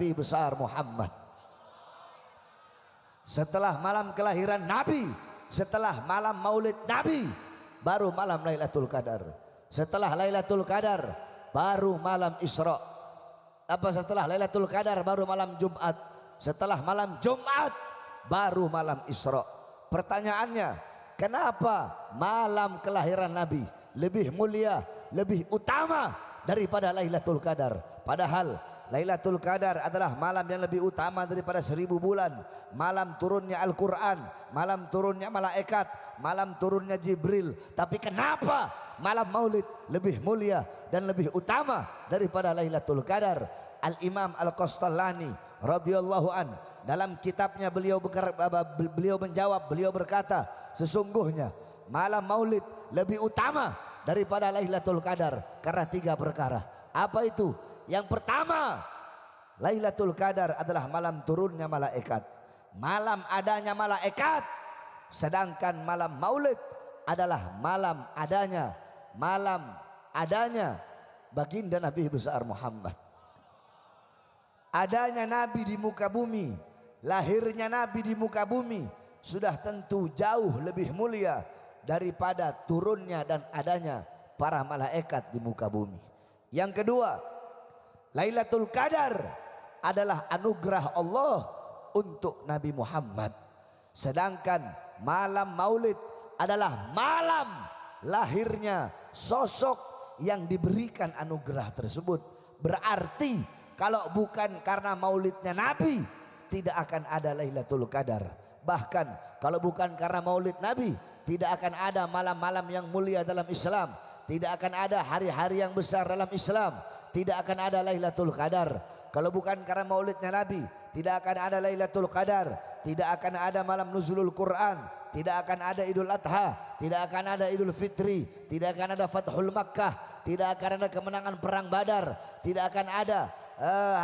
Nabi besar Muhammad. Setelah malam kelahiran Nabi, setelah malam maulid Nabi, baru malam Lailatul Qadar. Setelah Lailatul Qadar baru malam Isra. Setelah Lailatul Qadar baru malam Jumat. Setelah malam Jumat baru malam Isra. Pertanyaannya, kenapa malam kelahiran Nabi lebih mulia, lebih utama daripada Lailatul Qadar? Padahal Lailatul Qadar adalah malam yang lebih utama daripada 1000 bulan. Malam turunnya Al-Quran, malam turunnya malaikat, malam turunnya Jibril. Tapi kenapa malam maulid lebih mulia dan lebih utama daripada Lailatul Qadar? Al-Imam Al-Qastallani radhiyallahu an, dalam kitabnya beliau menjawab, beliau berkata, sesungguhnya malam maulid lebih utama daripada Lailatul Qadar karena 3 perkara. Apa itu? Yang pertama, Lailatul Qadar adalah malam turunnya malaikat, malam adanya malaikat. Sedangkan malam maulid adalah malam adanya baginda Nabi besar Muhammad. Adanya Nabi di muka bumi, lahirnya Nabi di muka bumi sudah tentu jauh lebih mulia daripada turunnya dan adanya para malaikat di muka bumi. Yang kedua, Lailatul Qadar adalah anugerah Allah untuk Nabi Muhammad. Sedangkan malam maulid adalah malam lahirnya sosok yang diberikan anugerah tersebut. Berarti kalau bukan karena maulidnya Nabi, tidak akan ada Lailatul Qadar. Bahkan kalau bukan karena maulid Nabi, tidak akan ada malam-malam yang mulia dalam Islam. Tidak akan ada hari-hari yang besar dalam Islam. Tidak akan ada Lailatul Qadar. Kalau bukan karena maulidnya Nabi, tidak akan ada Lailatul Qadar. Tidak akan ada malam nuzulul Quran. Tidak akan ada Idul Adha. Tidak akan ada Idul Fitri. Tidak akan ada Fathul Makkah. Tidak akan ada kemenangan perang Badar. Tidak akan ada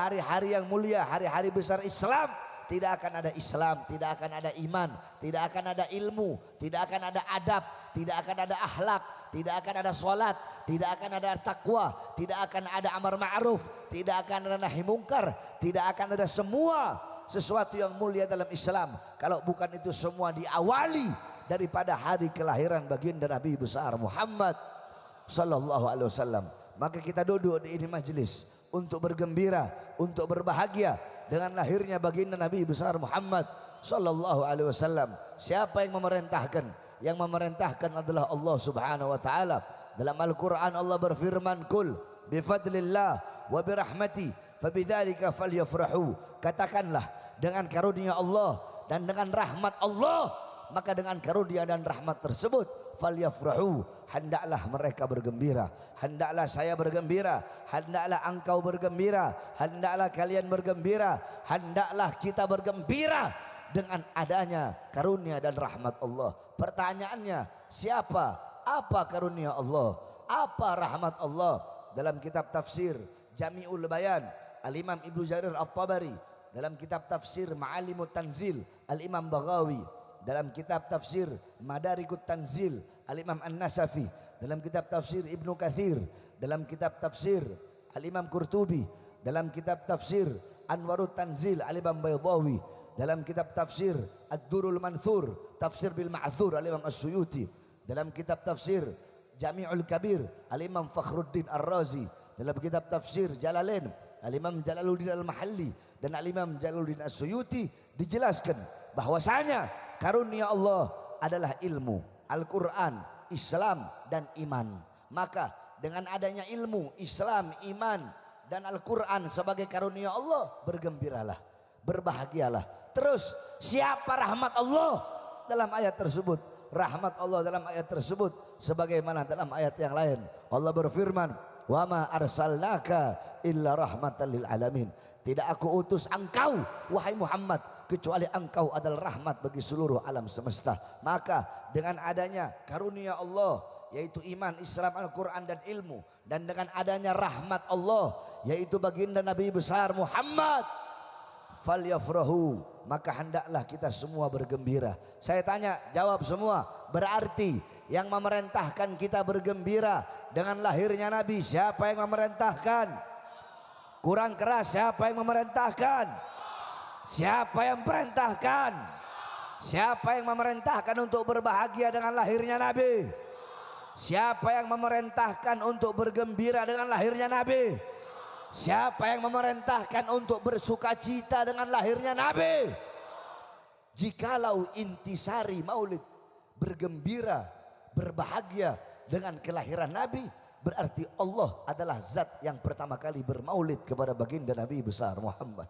hari-hari yang mulia, hari-hari besar Islam. Tidak akan ada Islam, tidak akan ada iman, tidak akan ada ilmu, tidak akan ada adab, tidak akan ada akhlak, tidak akan ada sholat, tidak akan ada takwa, tidak akan ada amar ma'ruf, tidak akan ada nahi mungkar, tidak akan ada semua sesuatu yang mulia dalam Islam kalau bukan itu semua diawali daripada hari kelahiran baginda Nabi besar Muhammad sallallahu alaihi wasallam. Maka kita duduk di ini majelis untuk bergembira, untuk berbahagia dengan lahirnya baginda Nabi besar Muhammad sallallahu alaihi wasallam. Siapa yang memerintahkan? Yang memerintahkan adalah Allah Subhanahu wa taala. Dalam Al-Qur'an Allah berfirman, "Qul bi fadlillah wa bi rahmati fabidzalika falyafrahu." Katakanlah, dengan karunia Allah dan dengan rahmat Allah, maka dengan karunia dan rahmat tersebut falyafrahu, hendaklah mereka bergembira, hendaklah saya bergembira, hendaklah engkau bergembira, hendaklah kalian bergembira, hendaklah kita bergembira dengan adanya karunia dan rahmat Allah. Pertanyaannya, siapa, apa karunia Allah, apa rahmat Allah? Dalam kitab tafsir Jami'ul Bayan Al-Imam Ibnu Jarir At-Tabari, dalam kitab tafsir Ma'alimut Tanzil Al-Imam Baghawi, dalam kitab tafsir Madarikut Tanzil Al-Imam An-Nasafi, dalam kitab tafsir Ibnu Katsir, dalam kitab tafsir Al-Imam Qurtubi, dalam kitab tafsir Anwarut Tanzil Al-Imam Baydawi, dalam kitab tafsir Ad-Durul Manthur Tafsir bil Ma'thur Al-Imam As-Suyuti, dalam kitab tafsir Jami'ul Kabir Al-Imam Fakhruddin Ar-Razi, dalam kitab tafsir Jalalain Al-Imam Jalaluddin Al-Mahalli dan Al-Imam Jalaluddin As-Suyuti dijelaskan bahwasanya karunia Allah adalah ilmu, Al-Quran, Islam dan iman. Maka dengan adanya ilmu, Islam, iman dan Al-Quran sebagai karunia Allah, bergembiralah, berbahagialah. Terus siapa rahmat Allah dalam ayat tersebut? Rahmat Allah dalam ayat tersebut sebagaimana dalam ayat yang lain Allah berfirman, "Wa ma arsalnaka illa rahmatan lil alamin." Tidak aku utus engkau wahai Muhammad kecuali engkau adalah rahmat bagi seluruh alam semesta. Maka dengan adanya karunia Allah yaitu iman, Islam, Al-Quran dan ilmu, dan dengan adanya rahmat Allah yaitu baginda Nabi besar Muhammad, falyafrahu, maka hendaklah kita semua bergembira. Saya tanya, jawab semua. Berarti yang memerintahkan kita bergembira dengan lahirnya Nabi, siapa yang memerintahkan? Kurang keras, siapa yang memerintahkan? Siapa yang perintahkan? Siapa yang memerintahkan untuk berbahagia dengan lahirnya Nabi? Siapa yang memerintahkan untuk bergembira dengan lahirnya Nabi? Siapa yang memerintahkan untuk bersuka cita dengan lahirnya Nabi? Jikalau intisari maulid, bergembira, berbahagia dengan kelahiran Nabi, berarti Allah adalah zat yang pertama kali bermaulid kepada baginda Nabi besar Muhammad.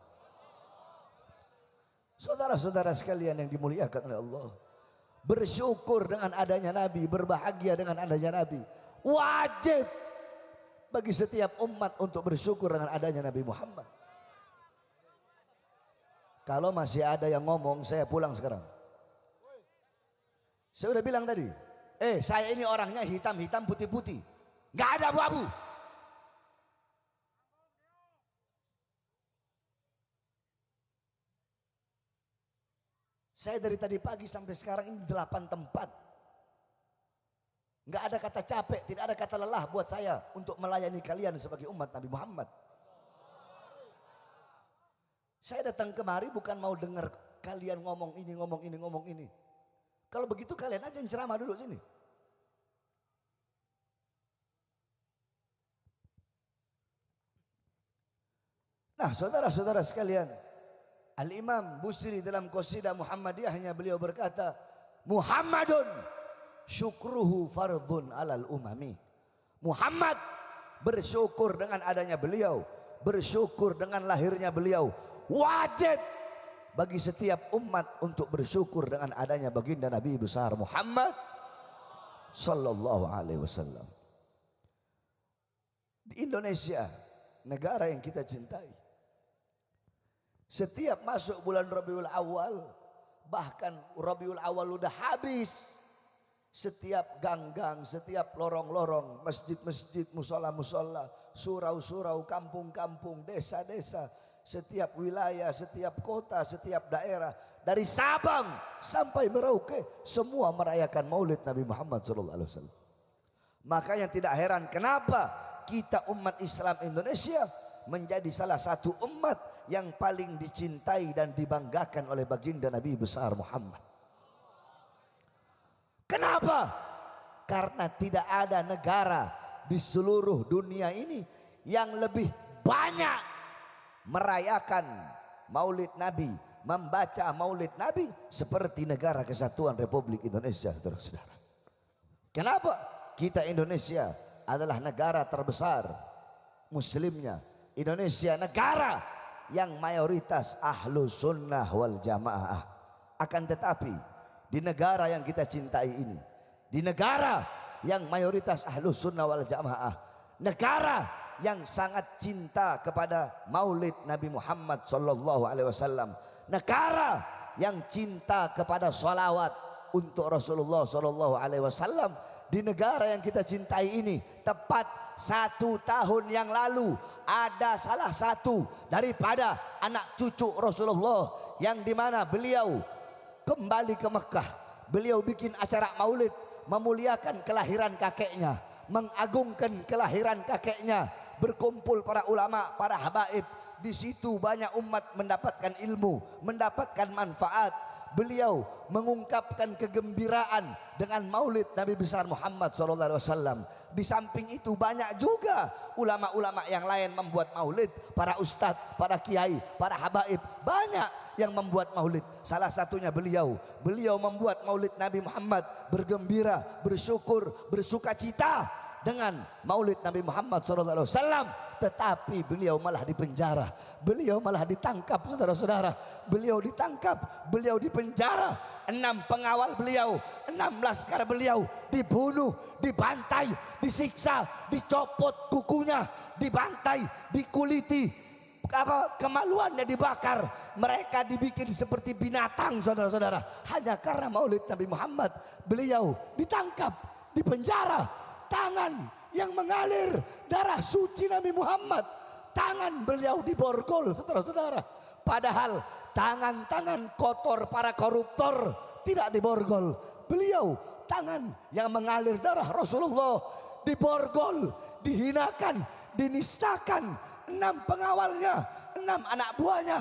Saudara-saudara sekalian yang dimuliakan oleh Allah, bersyukur dengan adanya Nabi, berbahagia dengan adanya Nabi. Wajib bagi setiap umat untuk bersyukur dengan adanya Nabi Muhammad. Kalau masih ada yang ngomong, saya pulang sekarang. Saya udah bilang tadi, saya ini orangnya hitam-hitam putih-putih, nggak ada abu-abu. Saya dari tadi pagi sampai sekarang ini 8 tempat. Nggak ada kata capek, tidak ada kata lelah buat saya untuk melayani kalian sebagai umat Nabi Muhammad. Saya datang kemari bukan mau dengar kalian ngomong ini, ngomong ini, ngomong ini. Kalau begitu kalian aja yang ceramah dulu sini. Nah, saudara-saudara sekalian, Al-Imam Busiri dalam Qasidah Muhammadiyahnya beliau berkata, Muhammadun syukruhu fardun alal umami. Muhammad, bersyukur dengan adanya beliau, bersyukur dengan lahirnya beliau, wajib bagi setiap umat untuk bersyukur dengan adanya baginda Nabi besar Muhammad sallallahu alaihi wasallam. Di Indonesia, negara yang kita cintai, setiap masuk bulan Rabiul Awal, bahkan Rabiul Awal udah habis, setiap gang-gang, setiap lorong-lorong, masjid-masjid, musola-musola, surau-surau, kampung-kampung, desa-desa, setiap wilayah, setiap kota, setiap daerah, dari Sabang sampai Merauke, semua merayakan Maulid Nabi Muhammad SAW. Makanya tidak heran kenapa kita umat Islam Indonesia menjadi salah satu umat yang paling dicintai dan dibanggakan oleh baginda Nabi besar Muhammad. Kenapa? Karena tidak ada negara di seluruh dunia ini yang lebih banyak merayakan Maulid Nabi, membaca Maulid Nabi seperti negara Kesatuan Republik Indonesia, saudara-saudara. Kenapa? Kita Indonesia adalah negara terbesar muslimnya. Indonesia negara yang mayoritas ahlu sunnah wal jamaah. Akan tetapi di negara yang kita cintai ini, di negara yang mayoritas ahlu sunnah wal jamaah, negara yang sangat cinta kepada Maulid Nabi Muhammad sallallahu alaihi wasallam, negara yang cinta kepada salawat untuk Rasulullah sallallahu alaihi wasallam, di negara yang kita cintai ini, tepat 1 tahun yang lalu ada salah satu daripada anak cucu Rasulullah yang dimana beliau kembali ke Mekah, beliau bikin acara maulid, memuliakan kelahiran kakeknya, mengagungkan kelahiran kakeknya, berkumpul para ulama, para habaib. Di situ banyak umat mendapatkan ilmu, mendapatkan manfaat. Beliau mengungkapkan kegembiraan dengan maulid Nabi besar Muhammad SAW. Di samping itu banyak juga ulama-ulama yang lain membuat maulid, para ustadz, para kiai, para habaib, banyak yang membuat maulid. Salah satunya beliau membuat maulid Nabi Muhammad, bergembira, bersyukur, bersuka cita dengan maulid Nabi Muhammad SAW. Tetapi beliau malah dipenjara, beliau malah ditangkap, saudara-saudara. Beliau ditangkap, beliau dipenjara. 6 pengawal beliau, 6 laskar beliau dibunuh, dibantai, disiksa, dicopot kukunya, dibantai, dikuliti, kemaluannya dibakar. Mereka dibikin seperti binatang, saudara-saudara, hanya karena maulid Nabi Muhammad. Beliau ditangkap, dipenjara, tangan yang mengalir darah suci Nabi Muhammad, tangan beliau diborgol, saudara-saudara. Padahal tangan-tangan kotor para koruptor tidak diborgol. Beliau tangan yang mengalir darah Rasulullah diborgol, dihinakan, dinistakan. 6 pengawalnya, 6 anak buahnya